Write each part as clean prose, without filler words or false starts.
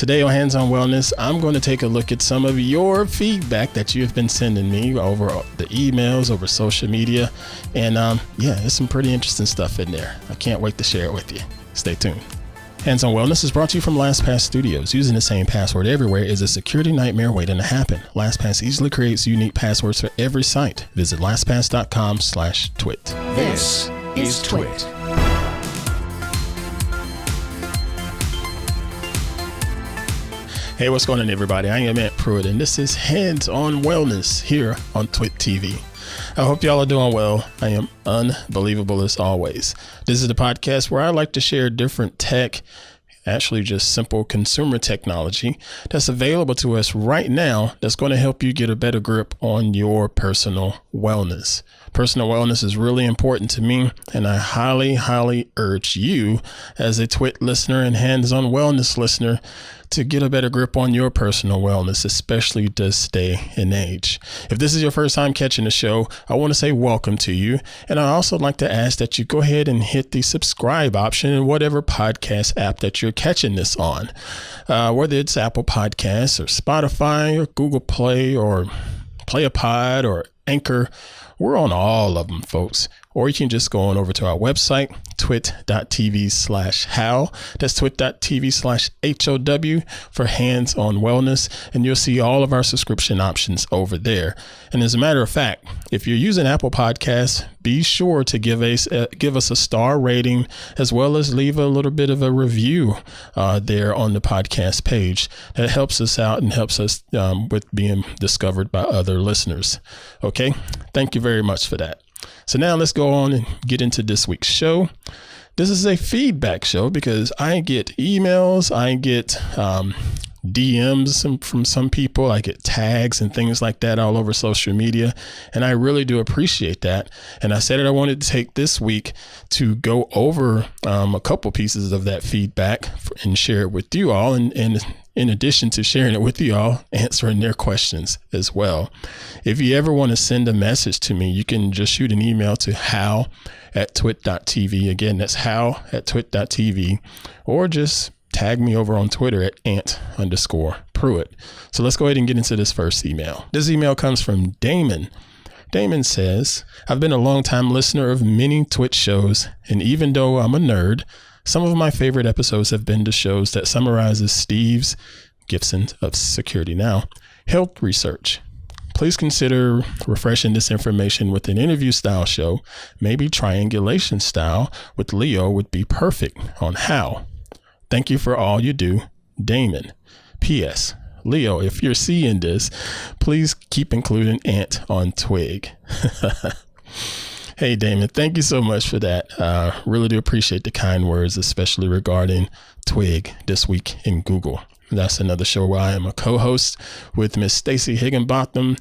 Today on Hands on Wellness, I'm going to take a look at some of your feedback that you have been sending me over the emails, over social media. And there's some pretty interesting stuff in there. I can't wait to share it with you. Stay tuned. Hands on Wellness is brought to you from LastPass Studios. Using the same password everywhere is a security nightmare waiting to happen. LastPass easily creates unique passwords for every site. Visit lastpass.com/twit. This is TWiT. Hey, what's going on, everybody? I am Pruitt, and this is Hands on Wellness here on TWiT TV. I hope y'all are doing well. I am unbelievable as always. This is the podcast where I like to share different tech, actually just simple consumer technology that's available to us right now that's going to help you get a better grip on your personal wellness. Personal wellness is really important to me, and I highly, highly urge you as a TWiT listener and Hands on Wellness listener to get a better grip on your personal wellness, especially this day and age. If this is your first time catching the show, I want to say welcome to you. And I also like to ask that you go ahead and hit the subscribe option in whatever podcast app that you're catching this on, whether it's Apple Podcasts or Spotify or Google Play or PlayAPod or Anchor. We're on all of them, folks. Or you can just go on over to our website, twit.tv/how. That's twit.tv/HOW for Hands on Wellness. And you'll see all of our subscription options over there. And as a matter of fact, if you're using Apple Podcasts, be sure to give us a star rating, as well as leave a little bit of a review there on the podcast page. That helps us out and helps us with being discovered by other listeners. Okay, thank you very much for that. So now let's go on and get into this week's show. This is a feedback show because I get emails, I get DMs from some people, I get tags and things like that all over social media, and I really do appreciate that. And I said that I wanted to take this week to go over a couple pieces of that feedback and share it with you all, and in addition to sharing it with you all, answering their questions as well. If you ever want to send a message to me, you can just shoot an email to how@twit.tv. Again, that's how@twit.tv, or just tag me over on Twitter at @ant_Pruitt. So let's go ahead and get into this first email. This email comes from Damon. Damon says, I've been a longtime listener of many TWiT shows, and even though I'm a nerd, some of my favorite episodes have been the shows that summarizes Steve Gibson of Security Now health research. Please consider refreshing this information with an interview style show. Maybe triangulation style with Leo would be perfect on how. Thank you for all you do, Damon. P.S. Leo, if you're seeing this, please keep including Ant on Twig. Hey, Damon, thank you so much for that. Really do appreciate the kind words, especially regarding Twig this week in Google. That's another show where I am a co-host with Miss Stacy Higginbotham,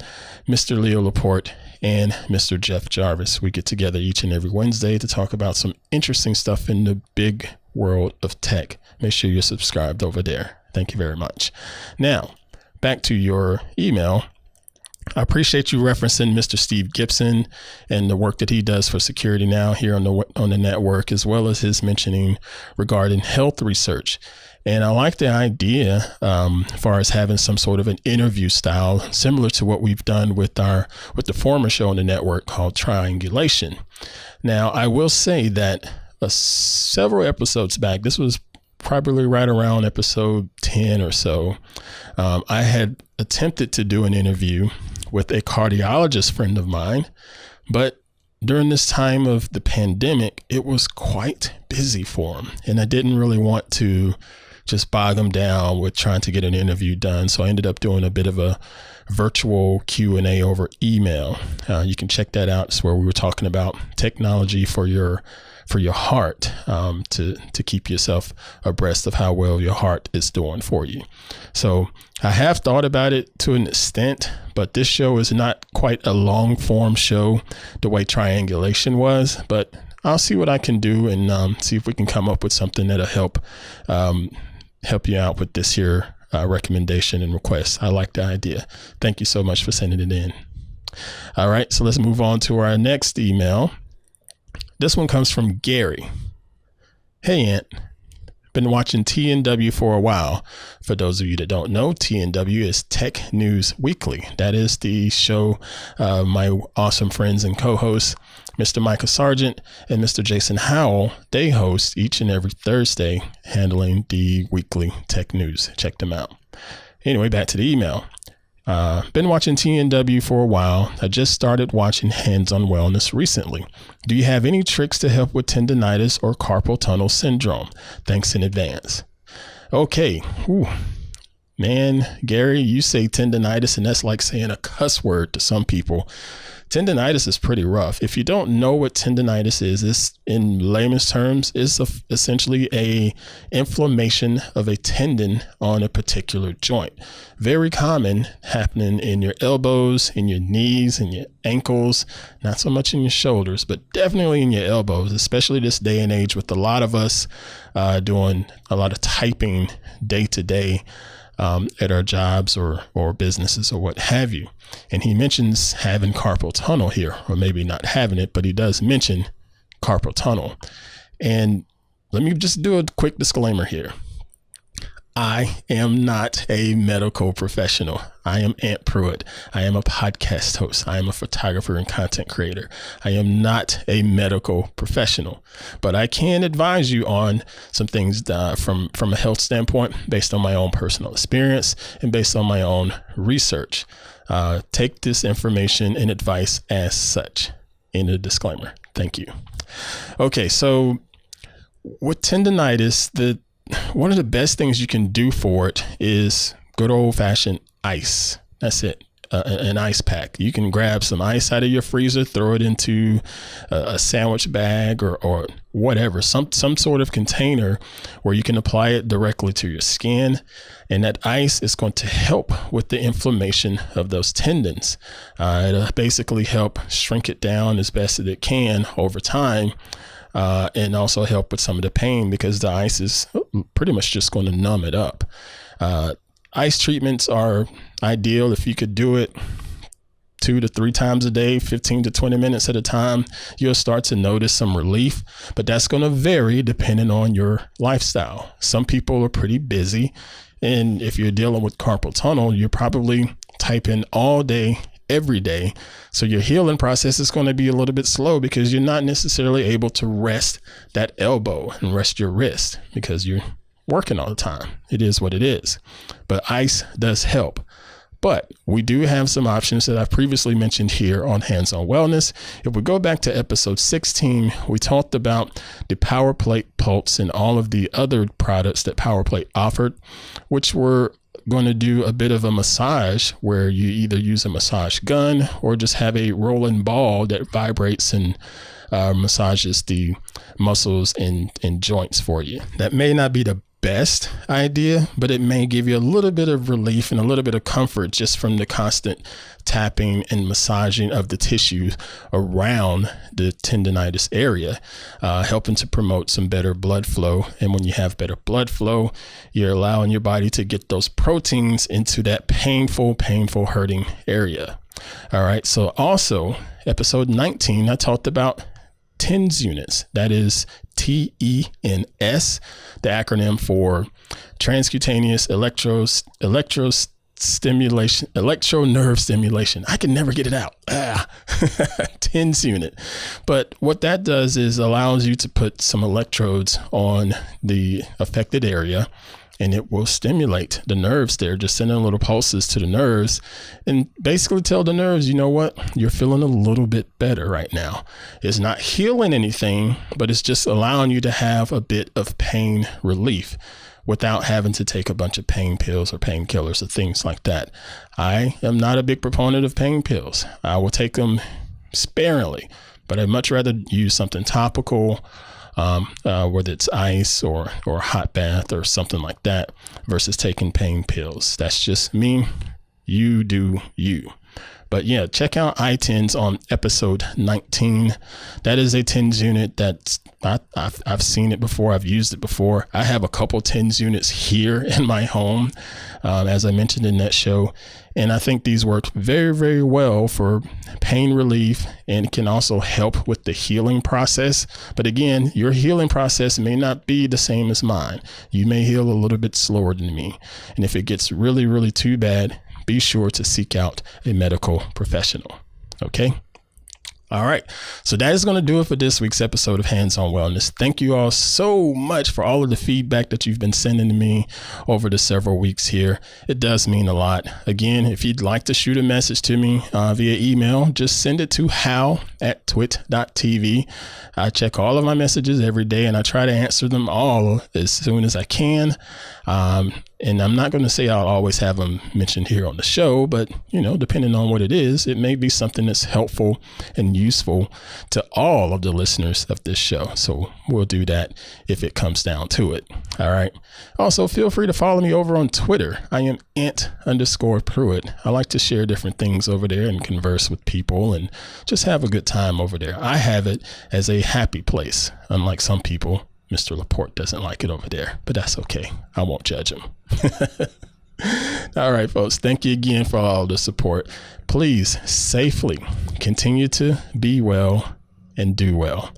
Mr. Leo Laporte, and Mr. Jeff Jarvis. We get together each and every Wednesday to talk about some interesting stuff in the big world of tech. Make sure you're subscribed over there. Thank you very much. Now, back to your email. I appreciate you referencing Mr. Steve Gibson and the work that he does for Security Now here on the network, as well as his mentioning regarding health research. And I like the idea as far as having some sort of an interview style, similar to what we've done with the former show on the network called Triangulation. Now, I will say that several episodes back, this was probably right around episode 10 or so, I had attempted to do an interview with a cardiologist friend of mine, but during this time of the pandemic, it was quite busy for him, and I didn't really want to just bog him down with trying to get an interview done. So I ended up doing a bit of a virtual Q&A over email. You can check that out. It's where we were talking about technology for your heart, to keep yourself abreast of how well your heart is doing for you. So I have thought about it to an extent, but this show is not quite a long form show the way Triangulation was, but I'll see what I can do and see if we can come up with something that'll help you out with this here recommendation and request. I like the idea. Thank you so much for sending it in. All right, so let's move on to our next email. This one comes from Gary. Hey, Ant. Been watching TNW for a while. For those of you that don't know, TNW is Tech News Weekly. That is the show my awesome friends and co-hosts, Mr. Micah Sargent and Mr. Jason Howell, they host each and every Thursday, handling the weekly tech news. Check them out. Anyway, back to the email. Been watching TNW for a while. I just started watching Hands on Wellness recently. Do you have any tricks to help with tendinitis or carpal tunnel syndrome? Thanks in advance. Okay. Ooh. Man, Gary, you say tendinitis and that's like saying a cuss word to some people. Tendinitis is pretty rough. If you don't know what tendinitis is, it's in layman's terms, is essentially a inflammation of a tendon on a particular joint. Very common, happening in your elbows, in your knees, in your ankles, not so much in your shoulders, but definitely in your elbows, especially this day and age with a lot of us doing a lot of typing day to day at our jobs or businesses or what have you. And he mentions having carpal tunnel here, or maybe not having it, but he does mention carpal tunnel. And let me just do a quick disclaimer here. I am not a medical professional. I am Aunt Pruitt. I am a podcast host. I am a photographer and content creator. I am not a medical professional, but I can advise you on some things from a health standpoint based on my own personal experience and based on my own research. Take this information and advice as such. In a disclaimer. Thank you. Okay, so with tendinitis, one of the best things you can do for it is good old fashioned ice. That's it. An ice pack. You can grab some ice out of your freezer, throw it into a sandwich bag or whatever, some sort of container where you can apply it directly to your skin. And that ice is going to help with the inflammation of those tendons. It'll basically help shrink it down as best as it can over time. And also help with some of the pain because the ice is pretty much just going to numb it up. Ice treatments are ideal if you could do it 2 to 3 times a day, 15 to 20 minutes at a time. You'll start to notice some relief, but that's going to vary depending on your lifestyle. Some people are pretty busy. And if you're dealing with carpal tunnel, you're probably typing all day, every day. So your healing process is going to be a little bit slow because you're not necessarily able to rest that elbow and rest your wrist because you're working all the time. It is what it is. But ice does help. But we do have some options that I've previously mentioned here on Hands on Wellness. If we go back to episode 16, we talked about the PowerPlate Pulse and all of the other products that PowerPlate offered, which were going to do a bit of a massage where you either use a massage gun or just have a rolling ball that vibrates and massages the muscles and joints for you. That may not be the best idea, but it may give you a little bit of relief and a little bit of comfort just from the constant tapping and massaging of the tissues around the tendinitis area, helping to promote some better blood flow. And when you have better blood flow, you're allowing your body to get those proteins into that painful hurting area. All right. So also episode 19, I talked about TENS units. That is TENS, the acronym for transcutaneous electronerve stimulation. I can never get it out. TENS unit. But what that does is allows you to put some electrodes on the affected area, and it will stimulate the nerves there, just sending little pulses to the nerves and basically tell the nerves, you know what, you're feeling a little bit better right now. It's not healing anything, but it's just allowing you to have a bit of pain relief without having to take a bunch of pain pills or painkillers or things like that. I am not a big proponent of pain pills. I will take them sparingly, but I'd much rather use something topical, whether it's ice or a hot bath or something like that versus taking pain pills. That's just me. You do you. But yeah, check out iTens on episode 19. That is a TENS unit that I've seen it before. I've used it before. I have a couple TENS units here in my home, as I mentioned in that show. And I think these work very, very well for pain relief and can also help with the healing process. But again, your healing process may not be the same as mine. You may heal a little bit slower than me. And if it gets really, really too bad, be sure to seek out a medical professional. Okay. All right. So that is going to do it for this week's episode of Hands on Wellness. Thank you all so much for all of the feedback that you've been sending to me over the several weeks here. It does mean a lot. Again, if you'd like to shoot a message to me via email, just send it to hal@twit.tv. I check all of my messages every day and I try to answer them all as soon as I can. And I'm not going to say I'll always have them mentioned here on the show, but, depending on what it is, it may be something that's helpful and useful to all of the listeners of this show. So we'll do that if it comes down to it. All right. Also, feel free to follow me over on Twitter. I am @_Pruitt. I like to share different things over there and converse with people and just have a good time over there. I have it as a happy place, unlike some people. Mr. Laporte doesn't like it over there, but that's okay. I won't judge him. All right, folks. Thank you again for all the support. Please safely continue to be well and do well.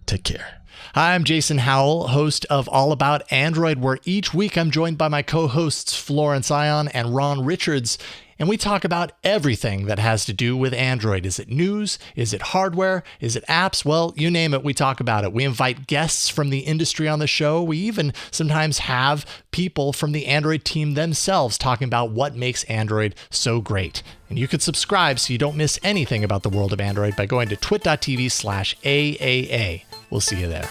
Take care. Hi, I'm Jason Howell, host of All About Android, where each week I'm joined by my co-hosts Florence Ion and Ron Richards, and we talk about everything that has to do with Android. Is it news? Is it hardware? Is it apps? Well, you name it, we talk about it. We invite guests from the industry on the show. We even sometimes have people from the Android team themselves talking about what makes Android so great. And you can subscribe so you don't miss anything about the world of Android by going to twit.tv/AAA. We'll see you there.